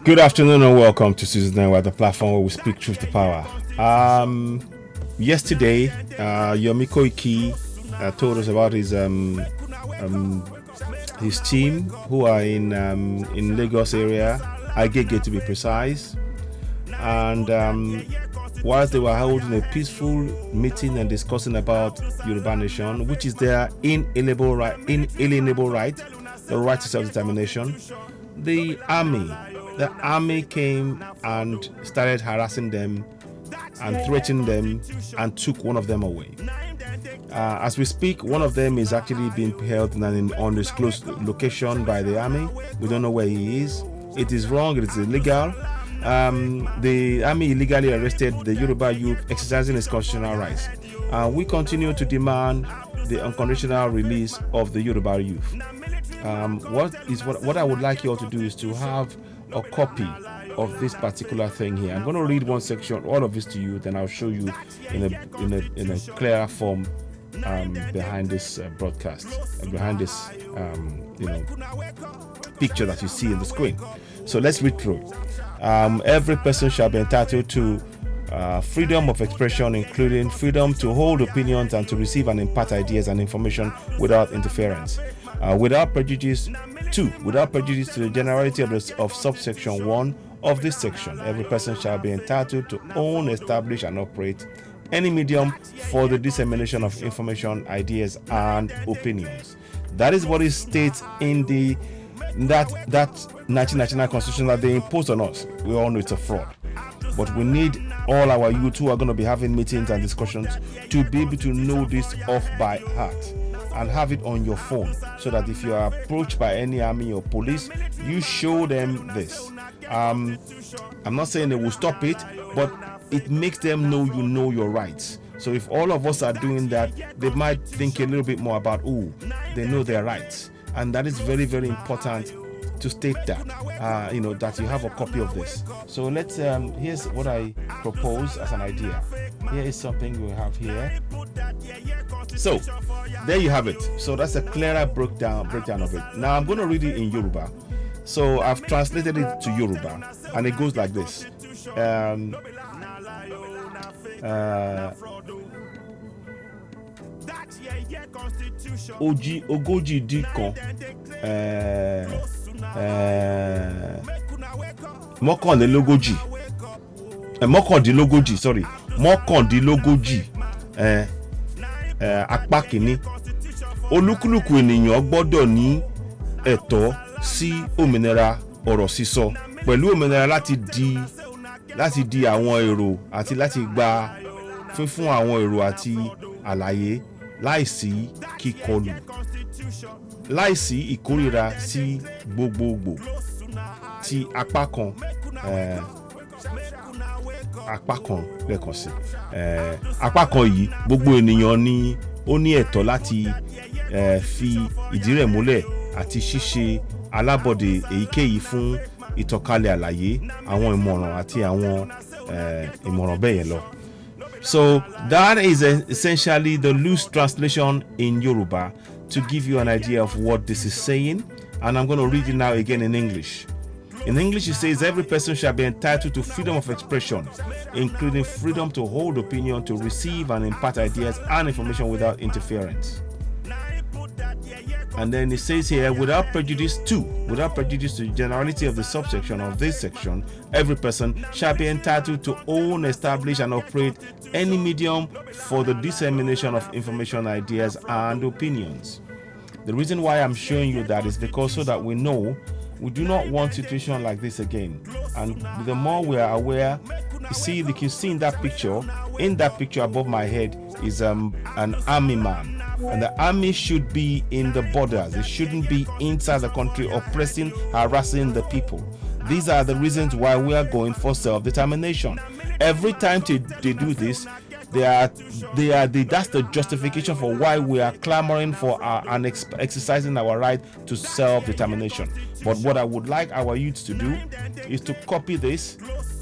Good afternoon and welcome to Season 9, the platform where we speak truth to power. Yesterday, Yomi Koiki told us about his team who are in Lagos area, Agege to be precise. And whilst they were holding a peaceful meeting and discussing about Yoruba Nation, which is their inalienable right, the right to self-determination, the army came and started harassing them and threatening them and took one of them away. As we speak, one of them is actually being held in an undisclosed location by the army. We don't know where he is. It is wrong. It is illegal. The army illegally arrested the Yoruba youth exercising his constitutional rights. We continue to demand the unconditional release of the Yoruba youth. What I would like you all to do is to have a copy of this particular thing here. I'm going to read one section, all of this to you, then I'll show you in a clearer form behind this broadcast, behind this picture that you see in the screen. So let's read through. Every person shall be entitled to freedom of expression, including freedom to hold opinions and to receive and impart ideas and information without interference. Without prejudice to the generality of subsection 1 of this section, every person shall be entitled to own, establish, and operate any medium for the dissemination of information, ideas, and opinions. That is what it states in that 1999 Constitution that they imposed on us. We all know it's a fraud. But we need all our youth who are going to be having meetings and discussions to be able to know this off by heart and have it on your phone, so that if you are approached by any army or police, you show them this. I'm not saying they will stop it, but it makes them know you know your rights. So if all of us are doing that, they might think a little bit more about, they know their rights. And that is very, very important to state that, that you have a copy of this. So let's, here's what I propose as an idea. Here is something we have here. So there you have it. So that's a clearer breakdown of it. Now I'm going to read it in Yoruba. So I've translated it to Yoruba, and it goes like this. Ogójì dín kan mọ́kàndínlógójì apá kìíní. Olúkúlùkù ènìyàn gbọ́dọ̀ ní ẹ̀tọ́ sí òmìnira ọ̀rọ̀ sísọ pẹ̀lú òmìnira láti di àwọn èrò àti láti gba fífún àwọn èrò àti àlàyé láìsí kíkọlù, láìsí ìkórìíra sí gbogbogbò ti apá kan lẹ́ẹ̀kan sí. Apá kan yìí gbogbo ènìyàn ni ó ní ẹ̀tọ́ láti fi ìdí rẹ̀ múlẹ̀ àti ṣíṣe alábọ̀dé èyíkéyìí fún ìtànkálẹ̀ àlàyé, àwọn ìmọ̀ràn àti àwọn ìmọ̀ràn bẹ́ẹ̀ yẹn lọ. So that is essentially the loose translation in Yoruba to give you an idea of what this is saying. And I'm going to read it now again in English. In English, it says, every person shall be entitled to freedom of expression, including freedom to hold opinion, to receive and impart ideas and information without interference. And then it says here, without prejudice to the generality of the subsection of this section, every person shall be entitled to own, establish, and operate any medium for the dissemination of information, ideas, and opinions. The reason why I'm showing you that is because so that we know we do not want situation like this again. And the more we are aware, you can see in that picture above my head is an army man. And the army should be in the borders. It shouldn't be inside the country oppressing, harassing the people. These are the reasons why we are going for self-determination. Every time they do this, that's the justification for why we are clamoring for and exercising our right to self-determination. But what I would like our youth to do is to copy this,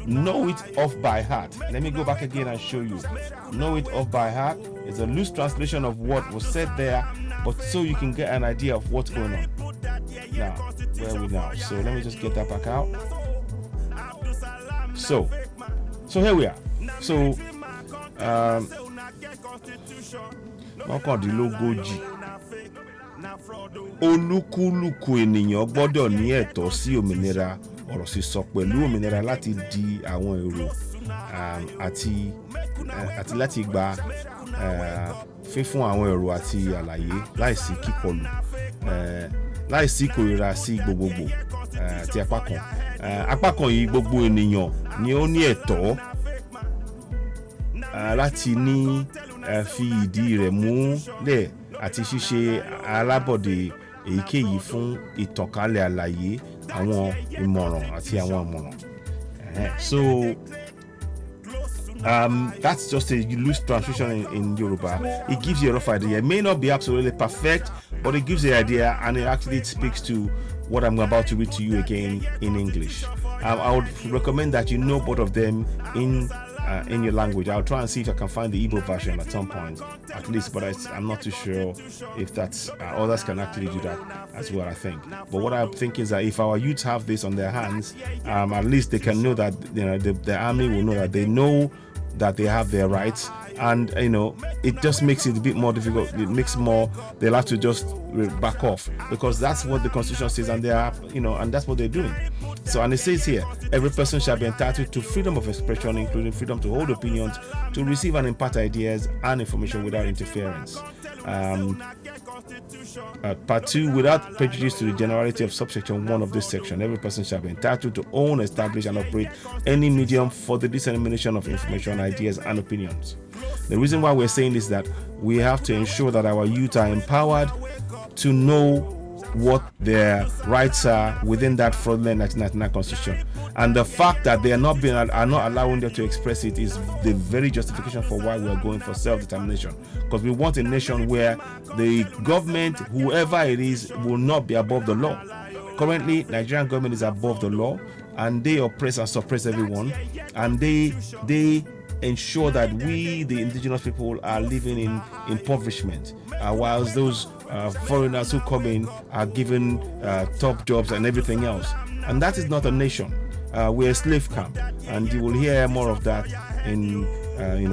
know it off by heart. Let me go back again and show you. Know it off by heart. It's a loose translation of what was said there, but so you can get an idea of what's going on. Now, where are we now? So let me just get that back out. So here we are. So mọ́kàndínlógójì olúkúlùkù ènìyàn gbọ́dọ̀ ní ẹ̀tọ́ sí òmìnira ọ̀rọ̀ sísọ pẹ̀lú òmìnira láti di àwọn èrò àti láti gba fífún àwọn èrò àti àlàyé láìsí kíkọlù, láìsí ìkórìíra sí gbogbogbò ti apá kan. Apá kan yìí gbogbo ènìyàn ni ó ní ẹ̀tọ́ láti ní fi ìdí rẹ̀ múlẹ̀ àti ṣíṣe alábọ̀dé èyíkéyìí fún ìtànkálẹ̀ àlàyé, àwọn ìmọ̀ràn àti àwọn àmọ̀ràn. So that's just a loose translation in Yoruba. It gives you a rough idea. It may not be absolutely perfect, but it gives you an idea, and it actually speaks to what I'm about to read to you again in English. I would recommend that you know both of them in your language. I'll try and see if I can find the Igbo version at some point, at least, but I'm not too sure if that's others can actually do that as well, I think. But what I think is that if our youths have this on their hands, at least they can know that the army will know that they know that they have their rights, and it just makes it a bit more difficult. It makes they'll have to just back off, because that's what the Constitution says, and they are and that's what they're doing. So, and it says here, every person shall be entitled to freedom of expression, including freedom to hold opinions, to receive and impart ideas and information without interference. Part 2, without prejudice to the generality of subsection 1 of this section, every person shall be entitled to own, establish, and operate any medium for the dissemination of information, ideas, and opinions. The reason why we're saying this is that we have to ensure that our youth are empowered to know what their rights are within that fraudulent 1999 Constitution, and the fact that they are not allowing them to express it is the very justification for why we are going for self-determination, because we want a nation where the government, whoever it is, will not be above the law. Currently, Nigerian government is above the law, and they oppress and suppress everyone, and they ensure that we, the indigenous people, are living in impoverishment, whilst those foreigners who come in are given top jobs and everything else. And that is not a nation. We're a slave camp, and you will hear more of that in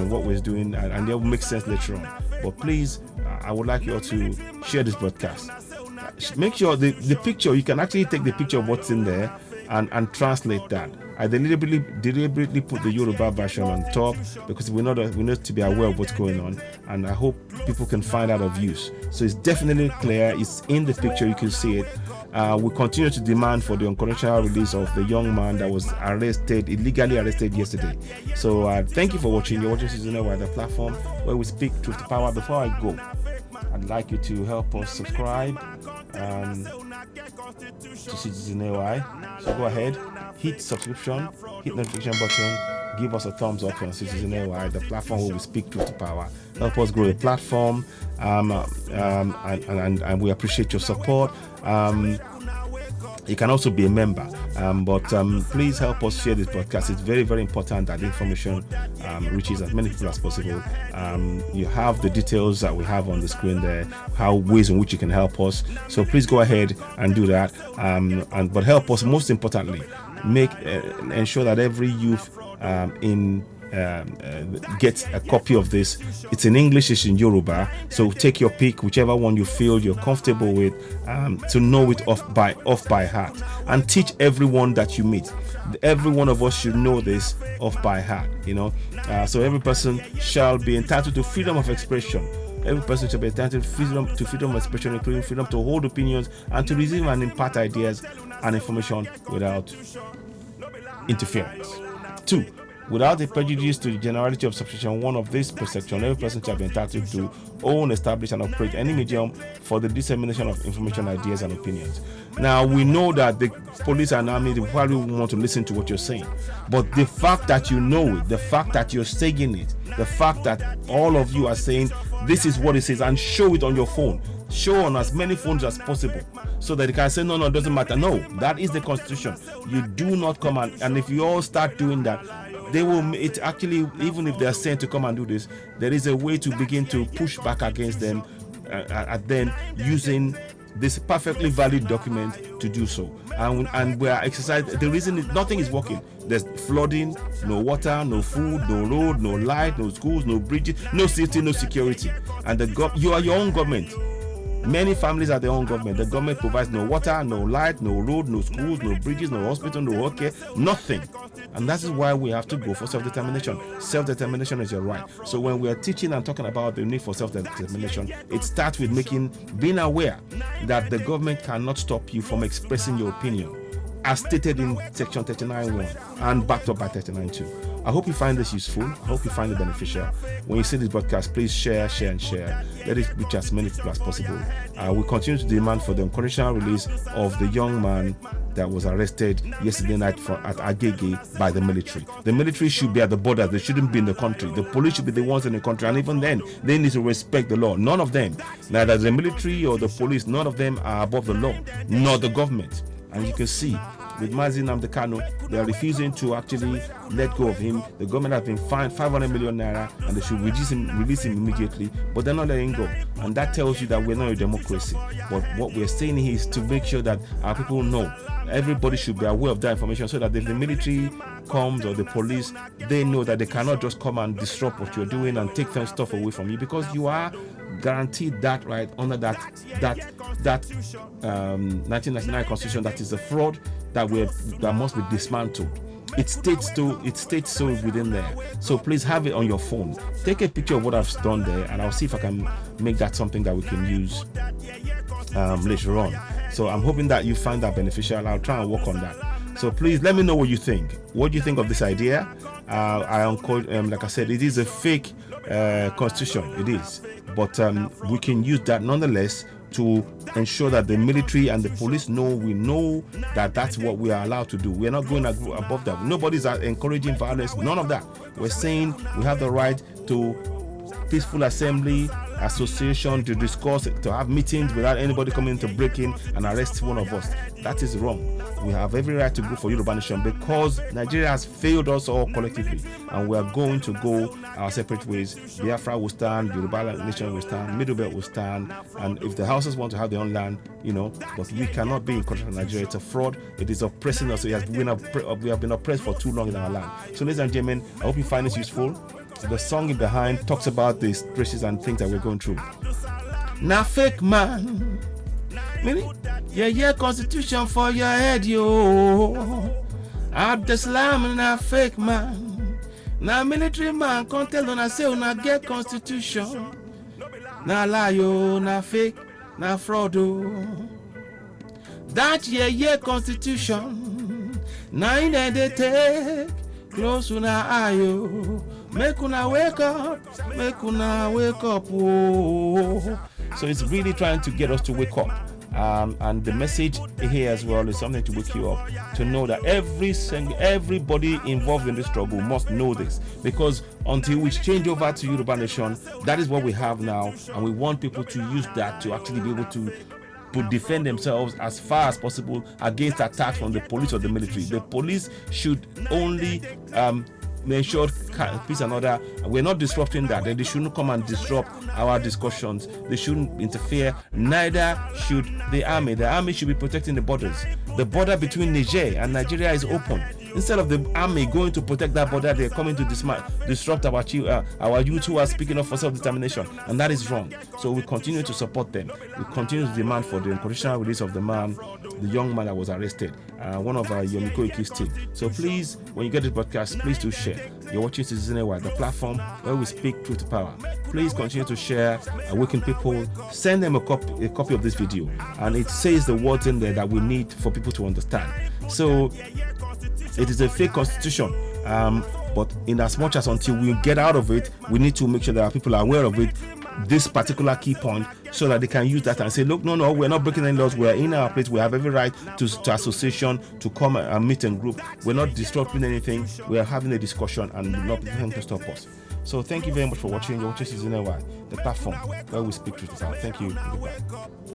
what we're doing, and it will make sense later on. But please, I would like you all to share this broadcast. Make sure the picture, you can actually take the picture of what's in there and translate that. I deliberately put the Yoruba version on top because we need to be aware of what's going on, and I hope people can find out of use. So it's definitely clear. It's in the picture. You can see it. We continue to demand for the unconditional release of the young man that was illegally arrested yesterday. So thank you for watching. You're watching Citizen Wire, the platform where we speak truth to power. Before I go, I'd like you to help us subscribe to Citizen AI. So go ahead, hit subscription, hit notification button, give us a thumbs up on Citizen AI, the platform where we speak truth to power. Help us grow the platform, and we appreciate your support. You can also be a member, but please help us share this broadcast. It's very, very important that the information reaches as many people as possible. You have the details that we have on the screen there, ways in which you can help us. So please go ahead and do that. But help us, most importantly, ensure that every youth get a copy of this. It's in English, it's in Yoruba, so take your pick, whichever one you feel you're comfortable with, to know it off by heart, and teach everyone that you meet. Every one of us should know this off by heart, so every person shall be entitled to freedom of expression. Every person shall be entitled to freedom of expression, including freedom to hold opinions and to receive and impart ideas and information without interference. 2. Without a prejudice to the generality of subsection 1 of this section, every person shall be entitled to own, establish, and operate any medium for the dissemination of information, ideas, and opinions. Now, we know that the police and army, they probably want to listen to what you're saying. But the fact that you know it, the fact that you're saying it, the fact that all of you are saying this is what it says, and show it on your phone, show on as many phones as possible, so that they can say, no, it doesn't matter. No, that is the Constitution. You do not come and if you all start doing that, they will. It actually, even if they are saying to come and do this, there is a way to begin to push back against them, at them using this perfectly valid document to do so. And we are exercising. The reason is nothing is working. There's flooding, no water, no food, no road, no light, no schools, no bridges, no safety, no security. And you are your own government. Many families are their own government. The government provides no water, no light, no road, no schools, no bridges, no hospital, no healthcare, nothing. And that is why we have to go for self-determination. Self-determination is your right. So when we are teaching and talking about the need for self-determination, it starts with being aware that the government cannot stop you from expressing your opinion, as stated in section 39.1 and backed up by 39.2. I hope you find this useful. I hope you find it beneficial. When you see this broadcast, please share. Let it reach as many people as possible. We continue to demand for the unconditional release of the young man that was arrested yesterday night at Agege by the military. The military should be at the border. They shouldn't be in the country. The police should be the ones in the country. And even then, they need to respect the law. None of them, neither the military or the police, none of them are above the law, nor the government. And you can see with Mazi Nnamdi Kanu, they are refusing to actually let go of him. The government has been fined 500 million naira and they should release him immediately, but they're not letting go. And that tells you that we're not a democracy. But what we're saying here is to make sure that our people know. Everybody should be aware of that information so that if the military comes or the police, they know that they cannot just come and disrupt what you're doing and take stuff away from you, because you are guaranteed that right under that 1999 constitution. That is a fraud that must be dismantled. It states so within there. So please have it on your phone. Take a picture of what I've done there, and I'll see if I can make that something that we can use later on. So I'm hoping that you find that beneficial. I'll try and work on that. So please let me know what you think. What do you think of this idea? Like I said, it is a fake constitution. It is, but we can use that nonetheless to ensure that the military and the police we know that that's what we are allowed to do. We are not going above that. Nobody's encouraging violence. None of that. We're saying we have the right to peaceful assembly, association, to discuss, to have meetings without anybody coming to break in and arrest one of us. That is wrong. We have every right to go for Yoruba Nation because Nigeria has failed us all collectively, and we are going to go our separate ways. Biafra will stand, Yoruba Nation will stand, Middle Belt will stand, and if the houses want to have their own land, but we cannot be in control of Nigeria. It's a fraud. It is oppressing us. We have been oppressed for too long in our land. So ladies and gentlemen, I hope you find this useful. The song in behind talks about the stresses and things that we're going through. Now fake man, yeah, constitution for your head, yo. Abdeslam na fake man. Now military man can't tell on I say on I get constitution. Now lie yo, na fake, na fraud. That yeah constitution. Now in they take close una ayo. Make una wake up. Oh. So it's really trying to get us to wake up. And the message here as well is something to wake you up, to know that everybody involved in this struggle must know this, because until we change over to Yoruba Nation, that is what we have now, and we want people to use that to actually be able to defend themselves as far as possible against attacks from the police or the military. The police should only ensure peace and order. We're not disrupting that. They shouldn't come and disrupt our discussions. They shouldn't interfere. Neither should the army. The army should be protecting the borders. The border between Niger and Nigeria is open. Instead of the army going to protect that border, they're coming to disrupt our youth who are speaking up for self-determination, and that is wrong. So we continue to support them. We continue to demand for the unconditional release of the young man that was arrested, one of our Yomi Koiki's team. So please, when you get this podcast, please do share. You're watching Citizen AY, the platform where we speak truth to power. Please continue to share, awaken people. Send them a copy of this video, and it says the words in there that we need for people to understand. So it is a fake constitution, but in as much as until we get out of it, we need to make sure that our people are aware of it, this particular key point, so that they can use that and say, look, no, we're not breaking any laws. We're in our place. We have every right to association, to come and meet and group. We're not disrupting anything. We are having a discussion, and nothing to stop us. So thank you very much for watching. You're watching Citizen AY, the platform where we speak truth. Thank you. Goodbye.